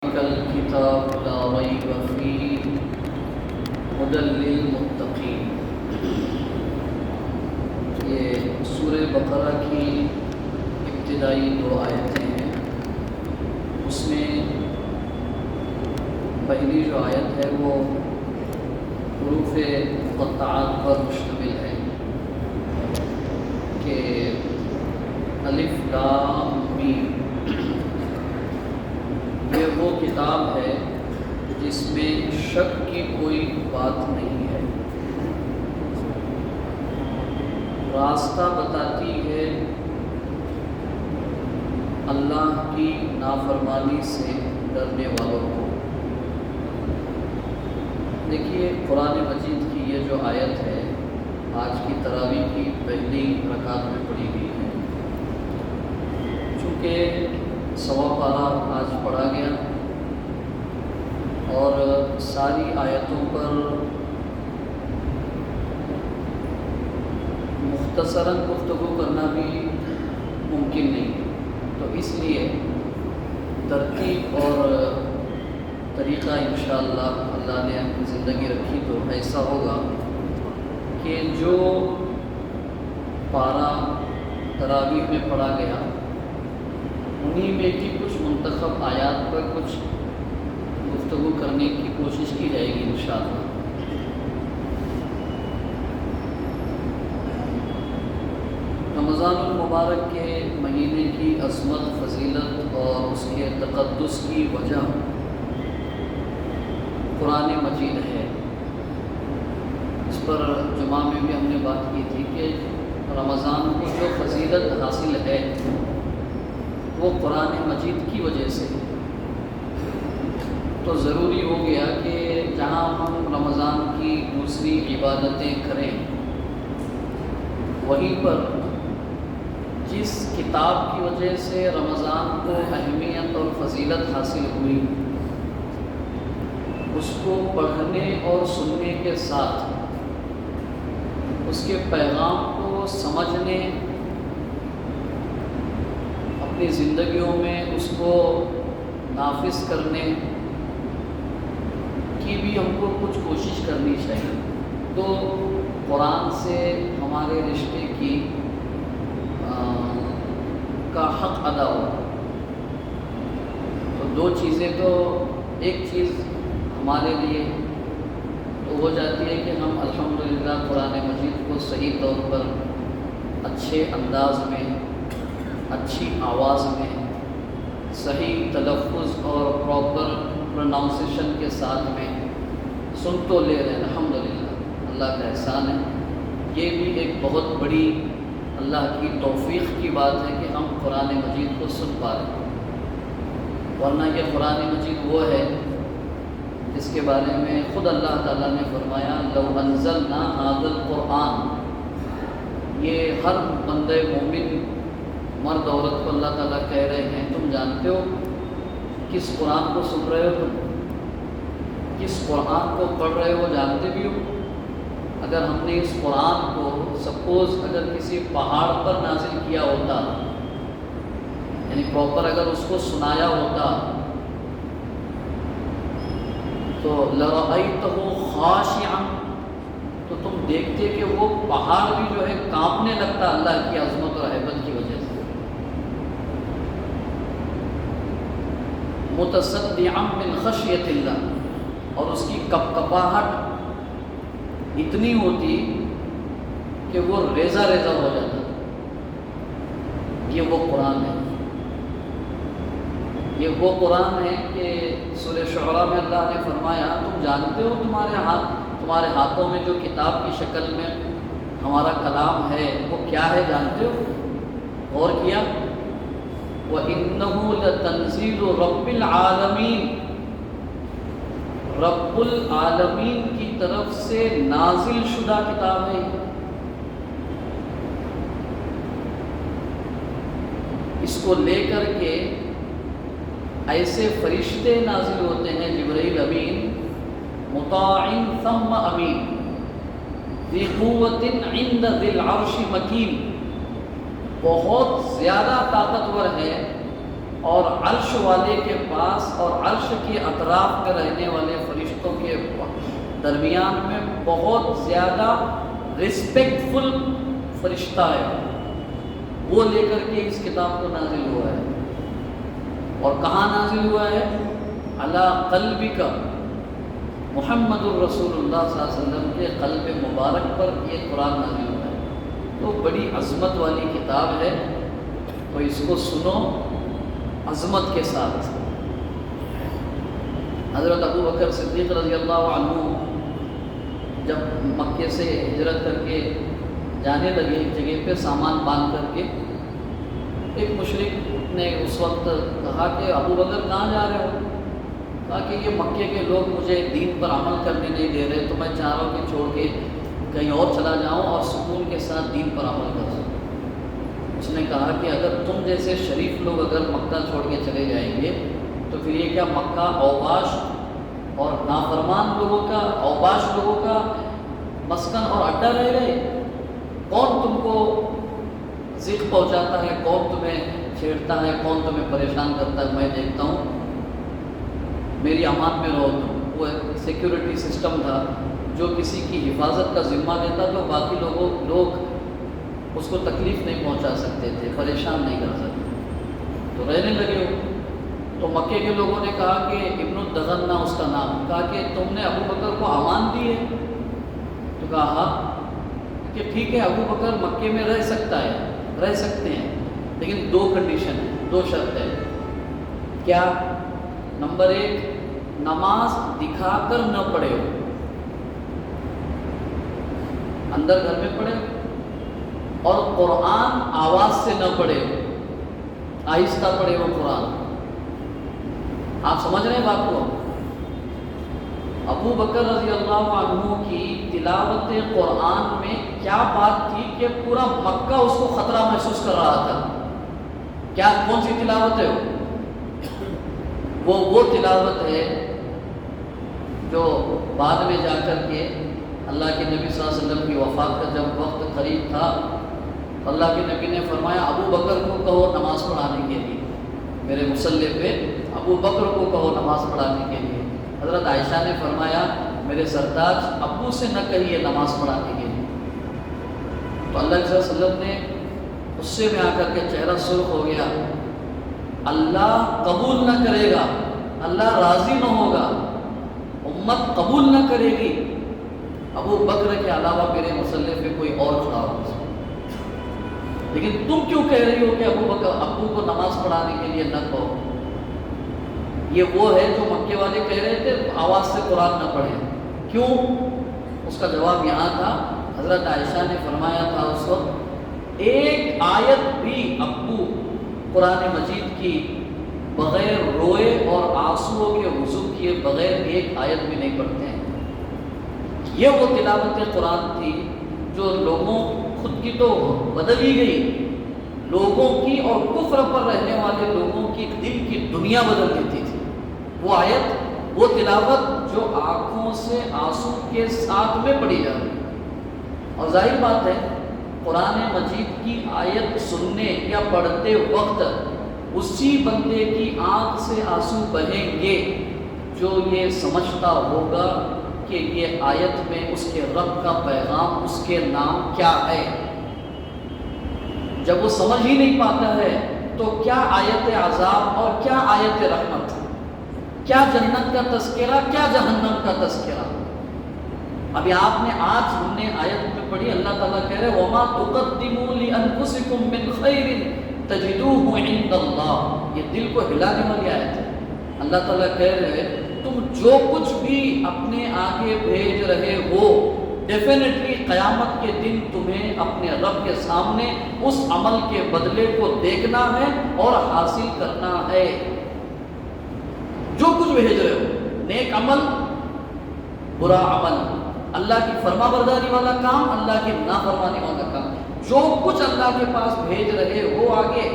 الكتاب لا ريب فيه هدى للمتقین۔ یہ سورہ بقرہ کی ابتدائی 2 آیتیں ہیں۔ اس میں پہلی جو آیت ہے وہ حروف مقطعات پر مشتمل ہے کہ الف لام میم، یہ وہ کتاب ہے جس میں شک کی کوئی بات نہیں ہے، راستہ بتاتی ہے اللہ کی نافرمانی سے ڈرنے والوں کو۔ دیکھیے قرآن مجید کی یہ جو آیت ہے آج کی تراویح کی پہلی رکعت میں پڑھی گئی ہے۔ چونکہ 1.25 پارہ آج پڑھا گیا اور ساری آیتوں پر مختصراً گفتگو کرنا بھی ممکن نہیں، تو اس لیے ترتیب اور طریقہ انشاءاللہ اللہ نے اپنی زندگی رکھی تو ایسا ہوگا کہ جو پارہ تراویح میں پڑھا گیا انہی میں کی کچھ منتخب آیات پر کچھ گفتگو کرنے کی کوشش کی جائے گی انشاءاللہ۔ رمضان المبارک کے مہینے کی عظمت، فضیلت اور اس کے تقدس کی وجہ قرآن مجید ہے۔ اس پر جمعہ میں بھی ہم نے بات کی تھی کہ رمضان کو جو فضیلت حاصل ہے وہ قرآن مجید کی وجہ سے، تو ضروری ہو گیا کہ جہاں ہم رمضان کی دوسری عبادتیں کریں وہیں پر جس کتاب کی وجہ سے رمضان کو اہمیت اور فضیلت حاصل ہوئی اس کو پڑھنے اور سننے کے ساتھ اس کے پیغام کو سمجھنے، اپنی زندگیوں میں اس کو نافذ کرنے کی بھی ہم کو کچھ کوشش کرنی چاہیے، تو قرآن سے ہمارے رشتے کی کا حق ادا ہو۔ تو 2 چیزیں، تو ایک چیز ہمارے لیے تو ہو جاتی ہے کہ ہم الحمدللہ قرآن مجید کو صحیح طور پر اچھے انداز میں، اچھی آواز میں، صحیح تلفظ اور پراپر پروناؤنسیشن کے ساتھ میں سن تو لے رہے ہیں، الحمدللہ اللہ کا احسان ہے۔ یہ بھی ایک بہت بڑی اللہ کی توفیق کی بات ہے کہ ہم قرآن مجید کو سن پا رہے ہیں، ورنہ یہ قرآن مجید وہ ہے جس کے بارے میں خود اللہ تعالیٰ نے فرمایا لو انزلنا ھذا القرآن، یہ ہر بندے مومن مرد عورت کو اللہ تعالیٰ کہہ رہے ہیں تم جانتے ہو کس قرآن کو سن رہے ہو، تم کس قرآن کو پڑھ رہے ہو، جانتے بھی ہو؟ اگر ہم نے اس قرآن کو سپوز اگر کسی پہاڑ پر نازل کیا ہوتا، یعنی پراپر اگر اس کو سنایا ہوتا تو لَرَأَيْتَهُ خَاشِعًا، تو تم دیکھتے کہ وہ پہاڑ بھی جو ہے کانپنے لگتا اللہ کی عظمت اور ہیبت کی وجہ سے، مُتَصَدِّعًا مِّنْ خَشْيَةِ اللَّهِ، اور اس کی کپکپاہٹ اتنی ہوتی کہ وہ ریزہ ریزہ ہو جاتا۔ یہ وہ قرآن ہے، یہ وہ قرآن ہے کہ سورہ شعراء میں اللہ نے فرمایا تم جانتے ہو تمہارے ہاتھوں میں جو کتاب کی شکل میں ہمارا کلام ہے وہ کیا ہے، جانتے ہو؟ غور کیا؟ وَإِنَّهُ لَتَنزِيلُ رَبِّ الْعَالَمِينَ، رب العالمین کی طرف سے نازل شدہ کتاب ہے۔ اس کو لے کر کے ایسے فرشتے نازل ہوتے ہیں، جبرائیل امین، مطاع ثم امین، ذی قوت عند ذی العرش مکین، بہت زیادہ طاقتور ہے اور عرش والے کے پاس اور عرش کے اطراف میں رہنے والے فرشتوں کے درمیان میں بہت زیادہ رسپیکٹفل فرشتہ ہے، وہ لے کر کے اس کتاب کو نازل ہوا ہے۔ اور کہاں نازل ہوا ہے؟ علی قلبک، محمد الرسول اللہ صلی اللہ علیہ وسلم کے قلب مبارک پر یہ قرآن نازل ہوا ہے۔ تو بڑی عظمت والی کتاب ہے، تو اس کو سنو عظمت کے ساتھ۔ حضرت ابو بکر صدیق رضی اللہ عنہ جب مکے سے ہجرت کر کے جانے لگے ایک جگہ پہ سامان باندھ کر کے، ایک مشرک نے اس وقت کہا کہ ابو بکر کہاں جا رہے ہو؟ کہا کہ یہ مکے کے لوگ مجھے دین پر عمل کرنے نہیں دے رہے، تو میں چاہ رہا ہوں کہ چھوڑ کے کہیں اور چلا جاؤں اور سکون کے ساتھ دین پر عمل کر سکوں۔ اس نے کہا کہ اگر تم جیسے شریف لوگ اگر مکہ چھوڑ کے چلے جائیں گے تو پھر یہ کیا مکہ اوباش اور نافرمان لوگوں کا، اوباش لوگوں کا مسکن اور اڈا رہ گئے؟ کون تم کو ذکر پہنچاتا ہے، کون تمہیں چھیڑتا ہے، کون تمہیں پریشان کرتا ہے؟ میں دیکھتا ہوں، میری امان میں رہو تم۔ وہ سیکیورٹی سسٹم تھا، جو کسی کی حفاظت کا ذمہ لیتا تو باقی لوگ اس کو تکلیف نہیں پہنچا سکتے تھے، پریشان نہیں کر سکتے، تو رہنے لگے ہو۔ تو مکے کے لوگوں نے کہا کہ ابن الدغنہ اس کا نام، کہا کہ تم نے ابو بکر کو امان دی ہے؟ تو کہا ہاں، کہ ٹھیک ہے ابو بکر مکے میں رہ سکتا ہے، رہ سکتے ہیں، لیکن دو کنڈیشن ہے، دو شرط ہے۔ کیا؟ نمبر 1، نماز دکھا کر نہ پڑھے ہو، اندر گھر میں پڑھے، اور قرآن آواز سے نہ پڑھے ہو، آہستہ پڑھے ہو قرآن۔ آپ سمجھ رہے ہیں بات کو؟ ابو بکر رضی اللہ عنہ کی تلاوت قرآن میں کیا بات تھی کہ پورا مکہ اس کو خطرہ محسوس کر رہا تھا؟ کیا کون سی تلاوت ہے وہ تلاوت ہے جو بعد میں جا کر کے اللہ کے نبی صلی اللہ علیہ وسلم کی وفات کا جب وقت قریب تھا، اللہ کے نبی نے فرمایا ابو بکر کو کہو نماز پڑھانے کے لیے، میرے مصلی پہ ابو بکر کو کہو نماز پڑھانے کے لیے۔ حضرت عائشہ نے فرمایا میرے سرتاج ابو سے نہ کہیے نماز پڑھانے کے لیے۔ تو اللہ صلی اللہ علیہ وسلم نے غصے میں آ کر کے چہرہ سرخ ہو گیا، اللہ قبول نہ کرے گا، اللہ راضی نہ ہوگا، امت قبول نہ کرے گی ابو بکر کے علاوہ میرے مصلی پہ کوئی اور کھڑا ہو۔ لیکن تم کیوں کہہ رہی ہو کہ ابو کو نماز پڑھانے کے لیے نہ کہو؟ یہ وہ ہے جو مکے والے کہہ رہے تھے آواز سے قرآن نہ پڑھیں، کیوں؟ اس کا جواب یہاں تھا، حضرت عائشہ نے فرمایا تھا اس وقت ایک آیت بھی ابو قرآن مجید کی بغیر روئے اور آنسوؤں کے وضو کیے بغیر ایک آیت بھی نہیں پڑھتے ہیں۔ یہ وہ تلاوت قرآن تھی جو لوگوں خود کی تو بدل ہی گئی، لوگوں کی اور کفر پر رہنے والے لوگوں کی دل کی دنیا بدل دیتی تھی۔ وہ آیت، وہ تلاوت جو آنکھوں سے آنسو کے ساتھ میں پڑھی جا رہی۔ اور ظاہر بات ہے قرآن مجید کی آیت سننے یا پڑھتے وقت اسی بندے کی آنکھ سے آنسو بہیں گے جو یہ سمجھتا ہوگا کہ یہ آیت میں اس کے رب کا پیغام، اس کے نام کیا ہے۔ جب وہ سمجھ ہی نہیں پاتا ہے تو کیا آیت عذاب اور کیا آیت رحمت، کیا جنت کا تذکرہ، کیا جہنم کا تذکرہ۔ ابھی آپ نے آج ہم نے آیت میں پڑھی، اللہ تعالیٰ کہہ رہے وَمَا تُقَدِّمُوا لِأَنفُسِكُم مِّن خَيْرٍ تَجِدُوهُ عِندَ اللَّهِ، یہ دل کو ہلانے والی آیت ہے۔ اللہ تعالیٰ کہہ رہے تم جو کچھ بھی اپنے آگے بھیج رہے ہو، ڈیفینیٹلی قیامت کے دن تمہیں اپنے رب کے سامنے اس عمل کے بدلے کو دیکھنا ہے اور حاصل کرنا ہے۔ جو کچھ بھیج رہے ہو، نیک عمل، برا عمل، اللہ کی فرما برداری والا کام، اللہ کی نافرمانی والا کام، جو کچھ اللہ کے پاس بھیج رہے ہو آگے،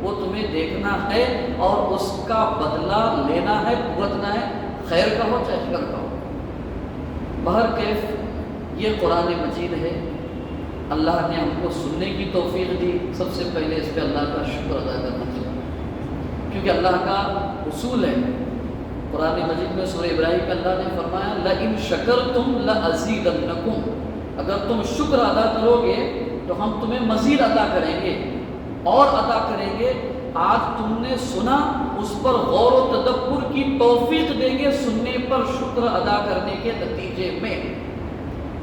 وہ تمہیں دیکھنا ہے اور اس کا بدلہ لینا ہے، بھگتنا ہے، خیر کا ہو چاہے شر کا ہو۔ بہرکیف یہ قرآن مجید ہے، اللہ نے ہم کو سننے کی توفیق دی۔ سب سے پہلے اس پہ اللہ کا شکر ادا کرنا چاہیے کیونکہ اللہ کا اصول ہے. قرآن مجید میں سورہ ابراہیم میں اللہ نے فرمایا لَإِن شَكَرْتُمْ لَأَزِيدَنَّكُمْ، اگر تم شکر ادا کرو گے تو ہم تمہیں مزید عطا کریں گے اور عطا کریں گے. آج تم نے سنا، اس پر غور و تدبر کی توفیق دیں گے سننے پر شکر ادا کرنے کے نتیجے میں.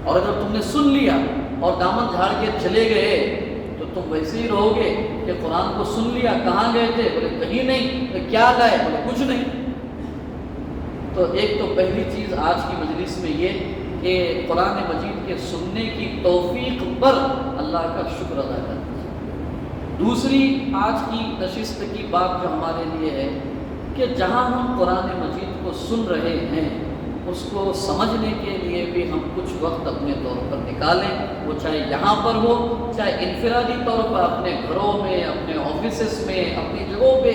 اور اگر تم نے سن لیا اور دامن جھاڑ کے چلے گئے تو تم ویسے ہی رہو گے کہ قرآن کو سن لیا، کہاں گئے تھے؟ بولے کہیں نہیں. تو کیا لائے؟ بولے کچھ نہیں. تو ایک تو پہلی چیز آج کی مجلس میں یہ کہ قرآن مجید کے سننے کی توفیق پر اللہ کا شکر ادا کرنا. دوسری آج کی نشست کی بات جو ہمارے لیے ہے کہ جہاں ہم قرآن مجید کو سن رہے ہیں اس کو سمجھنے کے لیے بھی ہم کچھ وقت اپنے طور پر نکالیں، وہ چاہے یہاں پر ہو، چاہے انفرادی طور پر اپنے گھروں میں، اپنے آفیسز میں، اپنی جگہوں پہ،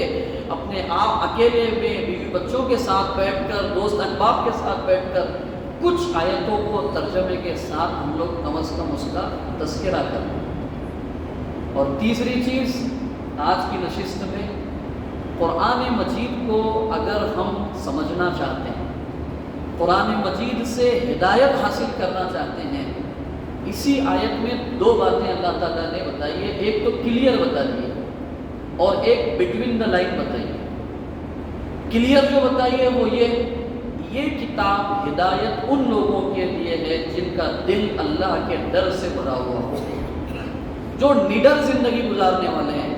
اپنے آپ اکیلے میں بیوی بچوں کے ساتھ بیٹھ کر، دوست احباب کے ساتھ بیٹھ کر کچھ آیتوں کو ترجمے کے ساتھ ہم لوگ کم از کم اس کا تذکرہ کریں. اور تیسری چیز آج کی نشست میں قرآن مجید کو اگر ہم سمجھنا چاہتے ہیں، قرآن مجید سے ہدایت حاصل کرنا چاہتے ہیں، اسی آیت میں دو باتیں اللہ تعالیٰ نے بتائی ہے. ایک تو کلیئر بتا دی ہے اور ایک بٹوین دا لائن بتائی ہے. کلیئر جو بتائی ہے وہ یہ کتاب ہدایت ان لوگوں کے لیے ہے جن کا دل اللہ کے ڈر سے بھرا ہوا ہو، جو نڈر زندگی گزارنے والے ہیں.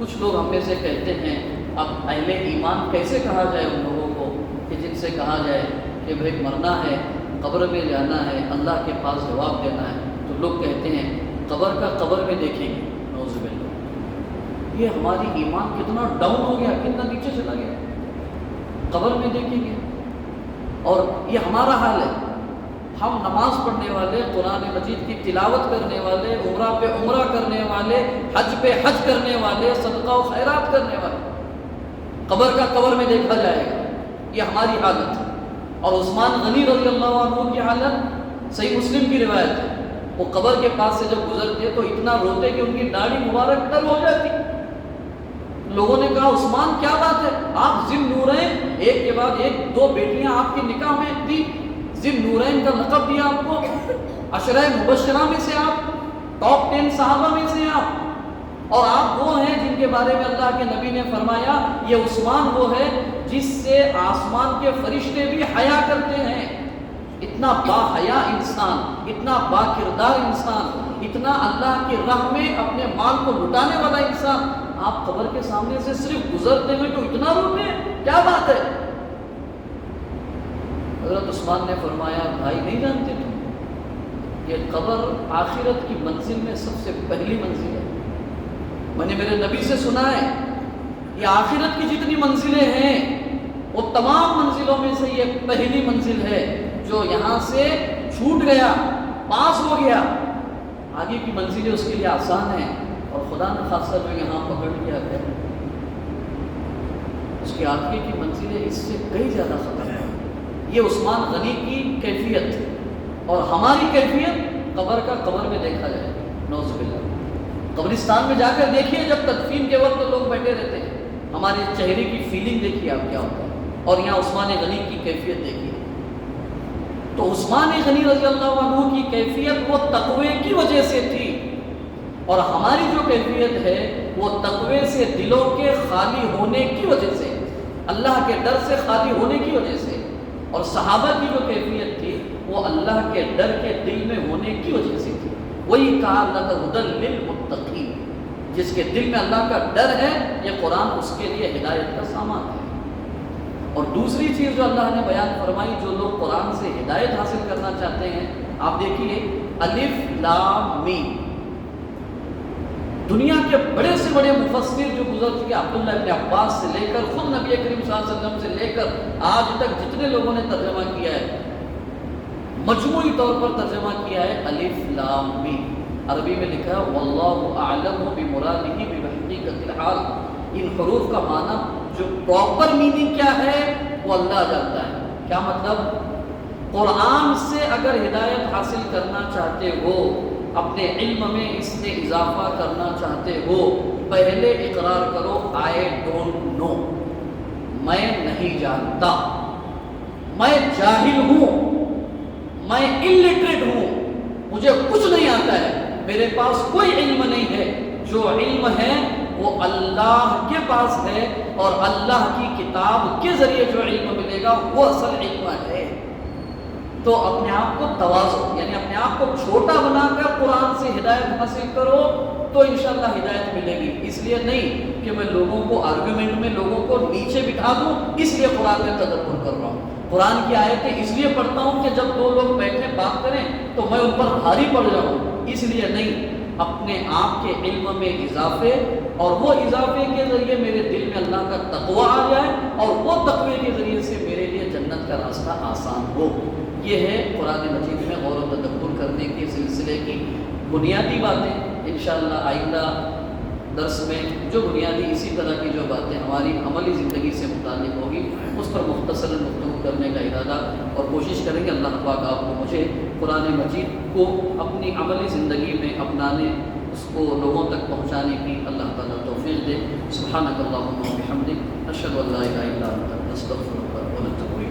کچھ لوگ ہم میں سے کہتے ہیں اب اہل ایمان کیسے کہا جائے ان لوگوں کو کہ جن سے کہا جائے کہ بھائی مرنا ہے، قبر میں جانا ہے، اللہ کے پاس جواب دینا ہے. تو لوگ کہتے ہیں قبر کا قبر میں دیکھیں گے. نعوذ باللہ، یہ ہماری ایمان کتنا ڈاؤن ہو گیا، کتنا نیچے چلا گیا. قبر میں دیکھیں گے، اور یہ ہمارا حال ہے. ہم نماز پڑھنے والے، قرآن مجید کی تلاوت کرنے والے، عمرہ پہ عمرہ کرنے والے، حج پہ حج کرنے والے، صدقہ و خیرات کرنے والے، قبر کا قبر میں دیکھا جائے گا، یہ ہماری حالت ہے. اور عثمان غنی رضی اللہ عنہ کی حالت صحیح مسلم کی روایت ہے، وہ قبر کے پاس سے جب گزرتے تو اتنا روتے کہ ان کی داڑھی مبارک تر ہو جاتی. لوگوں نے کہا عثمان کیا بات ہے، آپ ذی النورین، ایک کے بعد ایک دو بیٹیاں آپ کی نکاح میں تھی، ذی النورین کا لقب دیا آپ کو، عشرہ مبشرہ میں سے آپ، ٹاپ 10 صحابہ میں سے آپ، اور آپ وہ ہیں جن کے بارے میں اللہ کے نبی نے فرمایا یہ عثمان وہ ہے جس سے آسمان کے فرشتے بھی حیا کرتے ہیں. اتنا با حیا انسان، اتنا با کردار انسان، اتنا اللہ کی راہ میں اپنے مال کو لٹانے والا انسان، آپ قبر کے سامنے سے صرف گزرتے ہوئے تو اتنا روتے ہیں، کیا بات ہے؟ حضرت عثمان نے فرمایا بھائی نہیں جانتے تم، یہ قبر آخرت کی منزل میں سب سے پہلی منزل ہے. میں نے میرے نبی سے سنا ہے یہ آخرت کی جتنی منزلیں ہیں وہ تمام منزلوں میں سے یہ پہلی منزل ہے. جو یہاں سے چھوٹ گیا، پاس ہو گیا، آگے کی منزلیں اس کے لیے آسان ہیں. اور خدا نہ خاصہ جو یہاں پکڑ گیا ہے اس کی آگے کی منزلیں اس سے کئی زیادہ خطر ہیں. یہ عثمان غنی کی کیفیت ہے، اور ہماری کیفیت قبر کا قبر میں دیکھا جائے. نعوذ باللہ، قبرستان میں جا کر دیکھیے جب تدفین کے وقت لوگ بیٹھے رہتے ہیں، ہمارے چہرے کی فیلنگ دیکھیے آپ کیا ہوتا ہے، اور یہاں عثمان غنی کی کیفیت دیکھیے. تو عثمان غنی رضی اللہ عنہ کی کیفیت وہ تقوی کی وجہ سے تھی، اور ہماری جو کیفیت ہے وہ تقوی سے دلوں کے خالی ہونے کی وجہ سے، اللہ کے ڈر سے خالی ہونے کی وجہ سے. اور صحابہ کی جو کیفیت تھی وہ اللہ کے ڈر کے دل میں ہونے کی وجہ سے تھی. وہی کہا لَهُدًى لِّلْمُتَّقِينَ، جس کے دل میں اللہ کا ڈر ہے یہ قرآن اس کے لیے ہدایت کا سامان ہے. اور دوسری چیز جو اللہ نے بیان فرمائی، جو لوگ قرآن سے ہدایت حاصل کرنا چاہتے ہیں، آپ دیکھیے الف لام میم. دنیا کے بڑے سے بڑے مفسر جو گزر چکے، عبداللہ ابن عباس سے لے کر خود نبی کریم صلی اللہ علیہ وسلم سے لے کر آج تک جتنے لوگوں نے ترجمہ کیا ہے، مجموعی طور پر ترجمہ کیا ہے الف لام میم. عربی میں لکھا ہے واللہ اعلم بمرادہ بحقیقت الحال. ان حروف کا معنی جو پراپر میننگ کیا ہے وہ اللہ جانتا ہے. کیا مطلب؟ قرآن سے اگر ہدایت حاصل کرنا چاہتے ہو، اپنے علم میں اس میں اضافہ کرنا چاہتے ہو، پہلے اقرار کرو آئی ڈونٹ نو، میں نہیں جانتا، میں جاہل ہوں، میں الٹریٹ ہوں، مجھے کچھ نہیں آتا ہے، میرے پاس کوئی علم نہیں ہے، جو علم ہے وہ اللہ کے پاس ہے، اور اللہ کی کتاب کے ذریعے جو علم ملے گا وہ اصل علم ہے۔ تو اپنے آپ کو تواضع یعنی اپنے آپ کو چھوٹا بنا کر قرآن سے ہدایت حاصل کرو تو انشاءاللہ ہدایت ملے گی۔ اس لیے نہیں کہ میں لوگوں کو آرگومنٹ میں لوگوں کو نیچے بٹھا دوں اس لیے قرآن میں تدبر کر رہا ہوں، قرآن کی آیتیں اس لیے پڑھتا ہوں کہ جب دو لوگ بیٹھے بات کریں تو میں ان پر بھاری پڑ جاؤں، اس لیے نہیں، اپنے آپ کے علم میں اضافے، اور وہ اضافے کے ذریعے میرے دل میں اللہ کا تقوی آ جائے، اور وہ تقوی کے ذریعے سے میرے لیے جنت کا راستہ آسان ہو۔ یہ ہے قرآن مجید میں غور و تدبر کرنے کے سلسلے کی بنیادی باتیں۔ انشاءاللہ آئندہ درس میں جو بنیادی اسی طرح کی جو باتیں ہماری عملی زندگی سے متعلق ہوگی اس پر مختصر گفتگو کرنے کا ارادہ اور کوشش کریں گے۔ اللہ پاک آپ کو مجھے قرآن مجید کو اپنی عملی زندگی میں اپنانے، اس کو لوگوں تک پہنچانے کی اللہ تعالیٰ توفیق دے۔ سبحانک اللہم و بحمدک، اشہد ان لا الہ الا انت، استغفرک و اتوب الیک۔